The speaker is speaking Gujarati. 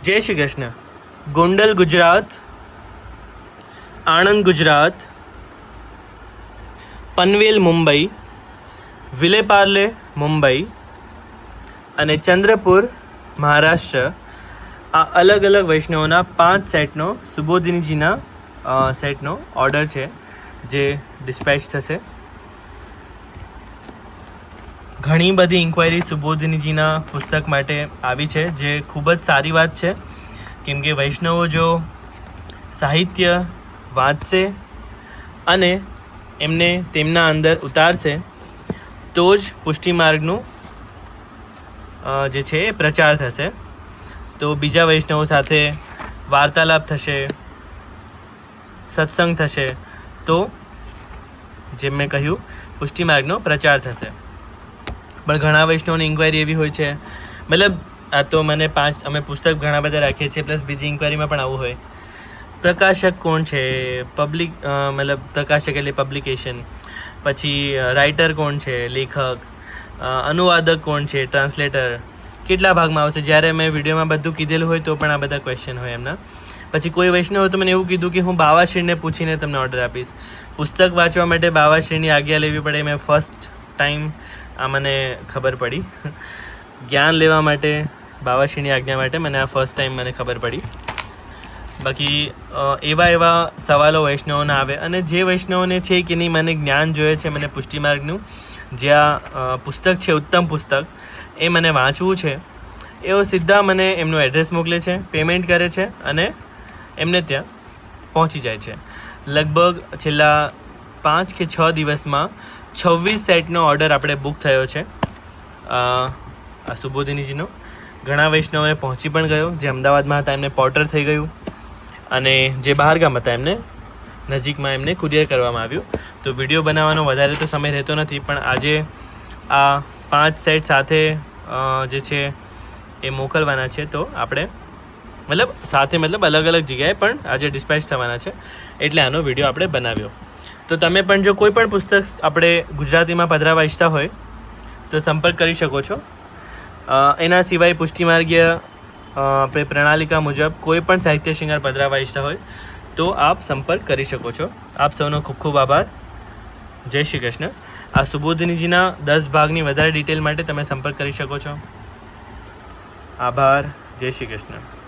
જય શ્રી કૃષ્ણ. ગોંડલ ગુજરાત, આણંદ ગુજરાત, પનવેલ મુંબઈ, વિલેપાર્લે મુંબઈ અને ચંદ્રપુર મહારાષ્ટ્ર, આ અલગ અલગ વૈષ્ણવોના 5 સેટનો સુબોધિનીજીના સેટનો ઓર્ડર છે જે ડિસ્પેચ થશે. ઘણી બધી ઇન્ક્વાયરી સુબોધિનીજીના પુસ્તક માટે આવી છે, જે ખૂબ જ સારી વાત છે, કેમ કે વૈષ્ણવો જો સાહિત્ય વાંચશે અને એમને તેમના અંદર ઉતારશે તો જ પુષ્ટિ માર્ગનું જે છે એ પ્રચાર થશે. તો બીજા વૈષ્ણવો સાથે વાર્તાલાપ થશે, સત્સંગ થશે, તો જેમ મેં કહ્યું પુષ્ટિ માર્ગનો પ્રચાર થશે. પણ ઘણા વૈષ્ણવની ઇન્ક્વાયરી એવી હોય છે, મતલબ આ તો મને અમે પુસ્તક ઘણા બધા રાખીએ છીએ, પ્લસ બીજી ઇન્ક્વાયરીમાં પણ આવું હોય, પ્રકાશક કોણ છે, પબ્લિક મતલબ પ્રકાશક એટલે પબ્લિકેશન, પછી રાઇટર કોણ છે, લેખક, અનુવાદક કોણ છે, ટ્રાન્સલેટર, કેટલા ભાગમાં આવશે. જ્યારે મેં વિડીયોમાં બધું કીધેલું હોય તો પણ આ બધા ક્વેશ્ચન હોય એમના. પછી કોઈ વૈષ્ણવ તો મને એવું કીધું કે હું બાવાશ્રીને પૂછીને તમને ઓર્ડર આપીશ. પુસ્તક વાંચવા માટે બાવાશ્રીની આજ્ઞા લેવી પડે. મેં ફર્સ્ટ ટાઈમ આ મને ખબર પડી. જ્ઞાન લેવા માટે બાવાશ્રીની આજ્ઞા માટે મને આ ફર્સ્ટ ટાઈમ મને ખબર પડી. બાકી એવા સવાલો વૈષ્ણવોના આવે, અને જે વૈષ્ણવોને છે કે નહીં મને જ્ઞાન જોઈએ છે, મને પુષ્ટિ માર્ગનું જે આ પુસ્તક છે, ઉત્તમ પુસ્તક, એ મને વાંચવું છે, એઓ સીધા મને એમનું એડ્રેસ મોકલે છે, પેમેન્ટ કરે છે અને એમને ત્યાં પહોંચી જાય છે. લગભગ છેલ્લા 5 કે 6 દિવસમાં 26 સેટનો ઓર્ડર આપણે બુક થયો છે આ સુબોધિનીજીનો. ઘણા વૈષ્ણવોને પહોંચી પણ ગયો. જે અમદાવાદમાં હતા એમને પોર્ટર થઈ ગયું, અને જે બહાર ગામ હતા એમને નજીકમાં એમને કુરિયર કરવામાં આવ્યું. તો વિડીયો બનાવવાનો વધારે તો સમય રહેતો નથી, પણ આજે આ 5 સેટ સાથે જે છે એ મોકલવાના છે. તો આપણે મતલબ અલગ અલગ જગ્યાએ પણ આજે ડિસ્પેચ થવાના છે, એટલે આનો વિડીયો આપણે બનાવ્યો. તો તમે પણ જો કોઈ પણ પુસ્તક આપણે ગુજરાતીમાં પધરાવવા ઈચ્છતા હોય તો સંપર્ક કરી શકો છો. એના સિવાય પુષ્ટિ માર્ગીય આપણે પ્રણાલિકા મુજબ કોઈ પણ સાહિત્ય શૃંગાર પધરાવવા ઈચ્છતા હોય તો આપ સંપર્ક કરી શકો છો. આપ સૌનો ખૂબ ખૂબ આભાર. જય શ્રી કૃષ્ણ. આ સુબોધિનીજીના 10 ભાગની વધારે ડિટેલ માટે તમે સંપર્ક કરી શકો છો. આભાર. જય શ્રી કૃષ્ણ.